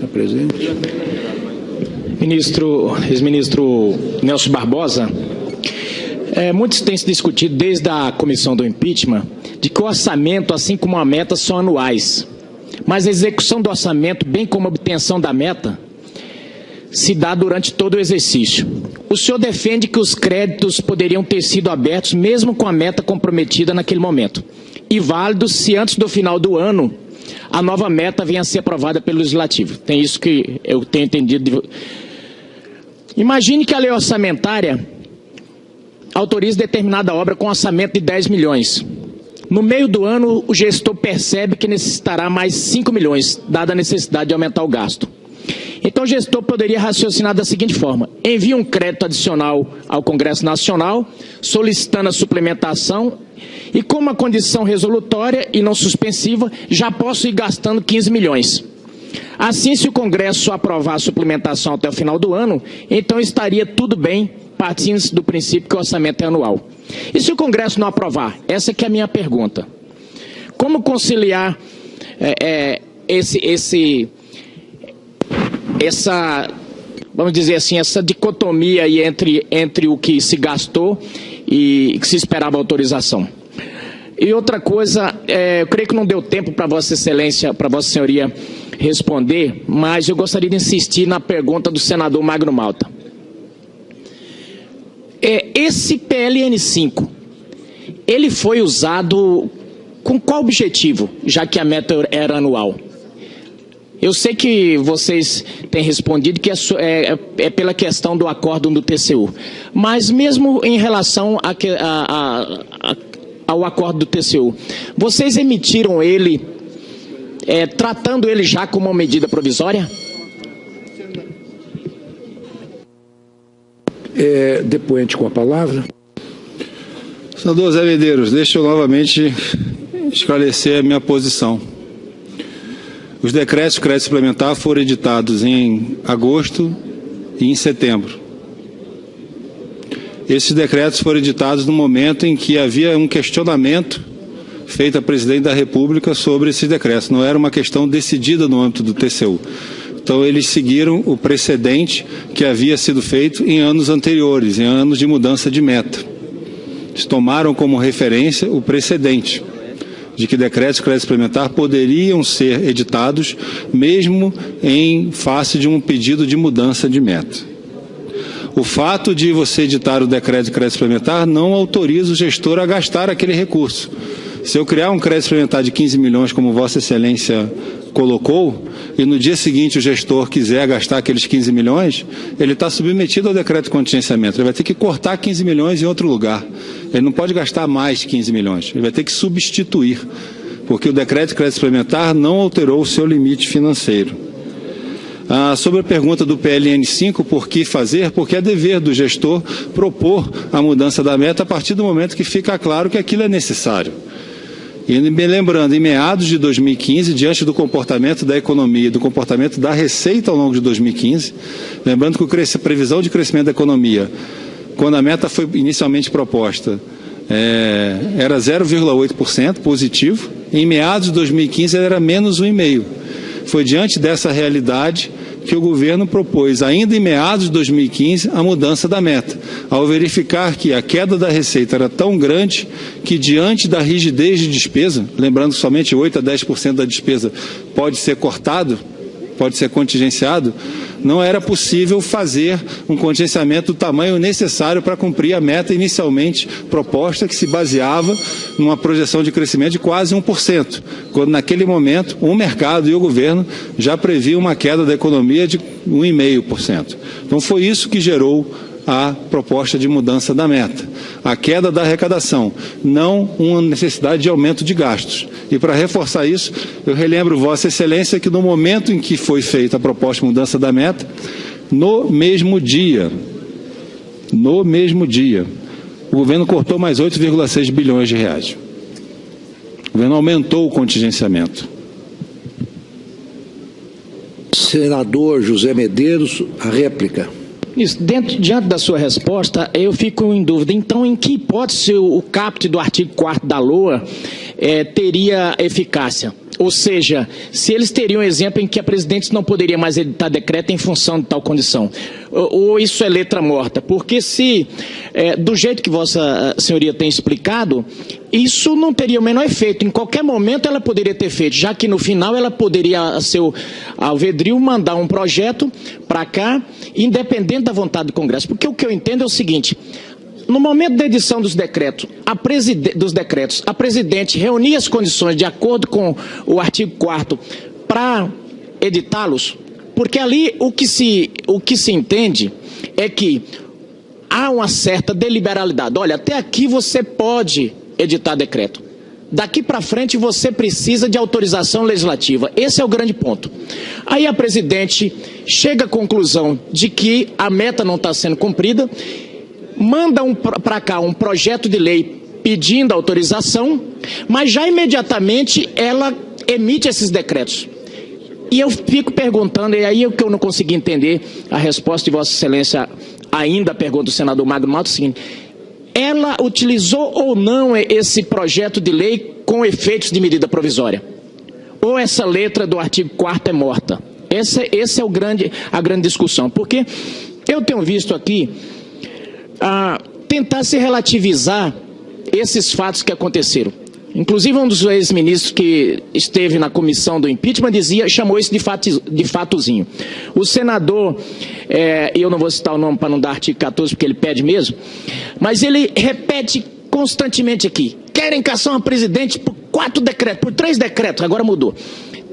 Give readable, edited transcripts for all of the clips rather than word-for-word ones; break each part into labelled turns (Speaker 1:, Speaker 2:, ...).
Speaker 1: Presidente.
Speaker 2: Ex-ministro Nelson Barbosa, muito tem se discutido desde a comissão do impeachment de que o orçamento, assim como a meta, são anuais. Mas a execução do orçamento, bem como a obtenção da meta, se dá durante todo o exercício. O senhor defende que os créditos poderiam ter sido abertos mesmo com a meta comprometida naquele momento, e válidos se antes do final do ano a nova meta venha a ser aprovada pelo Legislativo. Tem isso que eu tenho entendido. Imagine que a lei orçamentária autorize determinada obra com orçamento de 10 milhões. No meio do ano, o gestor percebe que necessitará mais 5 milhões, dada a necessidade de aumentar o gasto. Então, o gestor poderia raciocinar da seguinte forma: envia um crédito adicional ao Congresso Nacional, solicitando a suplementação, e como a condição resolutória e não suspensiva, já posso ir gastando 15 milhões. Assim, se o Congresso aprovar a suplementação até o final do ano, então estaria tudo bem, partindo do princípio que o orçamento é anual. E se o Congresso não aprovar? Essa que é a minha pergunta. Como conciliar vamos dizer assim, essa dicotomia aí entre o que se gastou e que se esperava autorização? E outra coisa, eu creio que não deu tempo para Vossa Excelência, para Vossa Senhoria responder, mas eu gostaria de insistir na pergunta do senador Magno Malta. Esse PLN 5, ele foi usado com qual objetivo, já que a meta era anual? Eu sei que vocês têm respondido que é pela questão do acórdão do TCU, mas mesmo em relação ao acordo do TCU, vocês emitiram ele, tratando ele já como uma medida provisória?
Speaker 1: Depoente com a palavra.
Speaker 3: Senador Zé Medeiros, deixa eu novamente esclarecer a minha posição. Os decretos de crédito suplementar foram editados em agosto e em setembro. Esses decretos foram editados no momento em que havia um questionamento feito à presidente da República sobre esses decretos. Não era uma questão decidida no âmbito do TCU. Então, eles seguiram o precedente que havia sido feito em anos anteriores, em anos de mudança de meta. Eles tomaram como referência o precedente de que decretos de crédito suplementar poderiam ser editados mesmo em face de um pedido de mudança de meta. O fato de você editar o decreto de crédito suplementar não autoriza o gestor a gastar aquele recurso. Se eu criar um crédito suplementar de 15 milhões, como Vossa Excelência colocou, e no dia seguinte o gestor quiser gastar aqueles 15 milhões, ele está submetido ao decreto de contingenciamento. Ele vai ter que cortar 15 milhões em outro lugar. Ele não pode gastar mais 15 milhões. Ele vai ter que substituir, porque o decreto de crédito suplementar não alterou o seu limite financeiro. Sobre a pergunta do PLN 5, por que fazer? Porque é dever do gestor propor a mudança da meta a partir do momento que fica claro que aquilo é necessário. E me lembrando, em meados de 2015, diante do comportamento da economia e do comportamento da receita ao longo de 2015, lembrando que a previsão de crescimento da economia, quando a meta foi inicialmente proposta, era 0,8% positivo, em meados de 2015 era menos 1,5%. Foi diante dessa realidade que o governo propôs, ainda em meados de 2015, a mudança da meta, ao verificar que a queda da receita era tão grande que, diante da rigidez de despesa, lembrando que somente 8% a 10% da despesa pode ser cortado, pode ser contingenciado, não era possível fazer um contingenciamento do tamanho necessário para cumprir a meta inicialmente proposta, que se baseava numa projeção de crescimento de quase 1%, quando naquele momento o mercado e o governo já previam uma queda da economia de 1,5%. Então foi isso que gerou a proposta de mudança da meta, a queda da arrecadação, não uma necessidade de aumento de gastos. E para reforçar isso, eu relembro Vossa Excelência que no momento em que foi feita a proposta de mudança da meta, no mesmo dia, o governo cortou mais 8,6 bilhões de reais. O governo aumentou o contingenciamento.
Speaker 1: Senador José Medeiros, a réplica.
Speaker 2: Isso, diante da sua resposta, eu fico em dúvida. Então, em que hipótese o caput do artigo 4º da LOA teria eficácia? Ou seja, se eles teriam exemplo em que a presidente não poderia mais editar decreto em função de tal condição. Ou isso é letra morta? Porque se, do jeito que Vossa Senhoria tem explicado, isso não teria o menor efeito. Em qualquer momento ela poderia ter feito, já que no final ela poderia, a seu alvedrio, mandar um projeto para cá, independente da vontade do Congresso. Porque o que eu entendo é o seguinte: no momento da edição dos decretos, a presidente reunia as condições de acordo com o artigo 4º para editá-los, porque ali o que se entende é que há uma certa deliberalidade. Olha, até aqui você pode editar decreto. Daqui para frente você precisa de autorização legislativa. Esse é o grande ponto. Aí a presidente chega à conclusão de que a meta não está sendo cumprida, manda para cá um projeto de lei pedindo autorização, mas já imediatamente ela emite esses decretos. E eu fico perguntando, e aí é o que eu não consegui entender a resposta de Vossa Excelência ainda à pergunta do senador Magno Malta, é o seguinte: ela utilizou ou não esse projeto de lei com efeitos de medida provisória? Ou essa letra do artigo 4º é morta? Essa é a grande discussão, porque eu tenho visto aqui tentar se relativizar esses fatos que aconteceram. Inclusive, um dos ex-ministros que esteve na comissão do impeachment chamou isso de fatozinho. O senador, eu não vou citar o nome para não dar artigo 14, porque ele pede mesmo, mas ele repete constantemente aqui: querem caçar uma presidente por 3 decretos, agora mudou.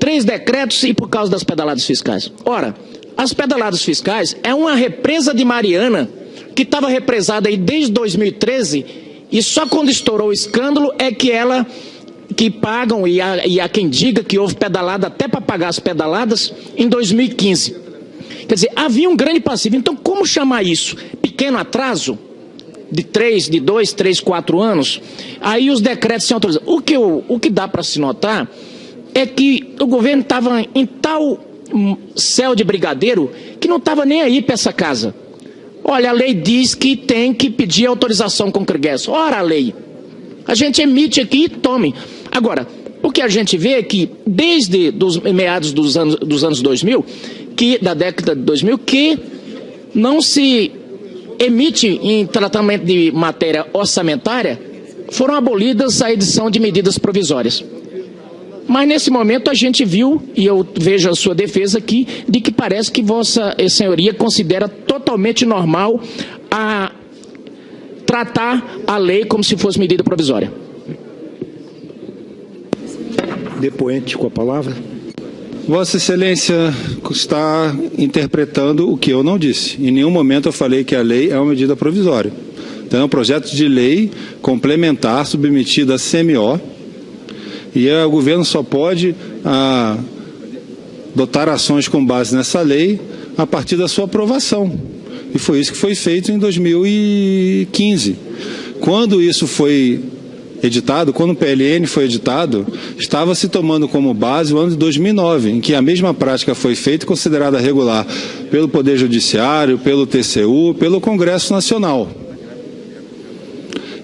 Speaker 2: 3 decretos e por causa das pedaladas fiscais. Ora, as pedaladas fiscais é uma represa de Mariana que estava represada aí desde 2013, e só quando estourou o escândalo é que pagam, e há quem diga que houve pedalada até para pagar as pedaladas em 2015. Quer dizer, havia um grande passivo. Então, como chamar isso? Pequeno atraso? De 2, 3, 4 anos? Aí os decretos se autorizam. O que dá para se notar é que o governo estava em tal céu de brigadeiro que não estava nem aí para essa casa. Olha, a lei diz que tem que pedir autorização com o Congresso. Ora, a lei. A gente emite aqui e tome. Agora, o que a gente vê é que, desde os meados dos anos 2000, da década de 2000, que não se emite em tratamento de matéria orçamentária, foram abolidas a edição de medidas provisórias. Mas nesse momento a gente viu, e eu vejo a sua defesa aqui, de que parece que Vossa Senhoria considera totalmente normal tratar a lei como se fosse medida provisória.
Speaker 1: Depoente com a palavra.
Speaker 3: Vossa Excelência está interpretando o que eu não disse. Em nenhum momento eu falei que a lei é uma medida provisória. Então é um projeto de lei complementar submetido a CMO, e o governo só pode adotar ações com base nessa lei a partir da sua aprovação. E foi isso que foi feito em 2015. Quando isso foi editado, quando o PLN foi editado, estava se tomando como base o ano de 2009, em que a mesma prática foi feita e considerada regular pelo Poder Judiciário, pelo TCU, pelo Congresso Nacional.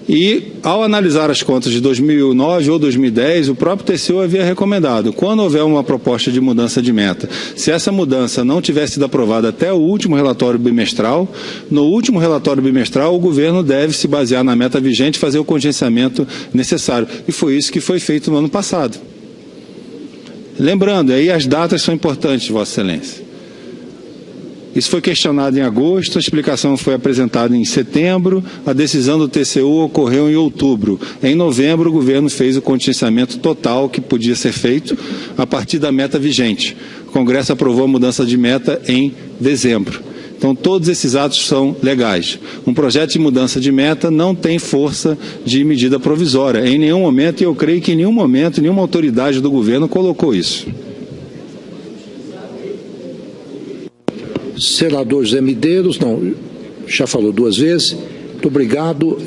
Speaker 3: E, ao analisar as contas de 2009 ou 2010, o próprio TCU havia recomendado: quando houver uma proposta de mudança de meta, se essa mudança não tivesse sido aprovada até o último relatório bimestral, no último relatório bimestral o governo deve se basear na meta vigente e fazer o contingenciamento necessário. E foi isso que foi feito no ano passado. Lembrando, aí as datas são importantes, Vossa Excelência. Isso foi questionado em agosto, a explicação foi apresentada em setembro, a decisão do TCU ocorreu em outubro. Em novembro, o governo fez o contingenciamento total que podia ser feito a partir da meta vigente. O Congresso aprovou a mudança de meta em dezembro. Então, todos esses atos são legais. Um projeto de mudança de meta não tem força de medida provisória. Em nenhum momento, e eu creio que em nenhum momento, nenhuma autoridade do governo colocou isso.
Speaker 1: Senador José Medeiros, não, já falou 2 vezes. Muito obrigado.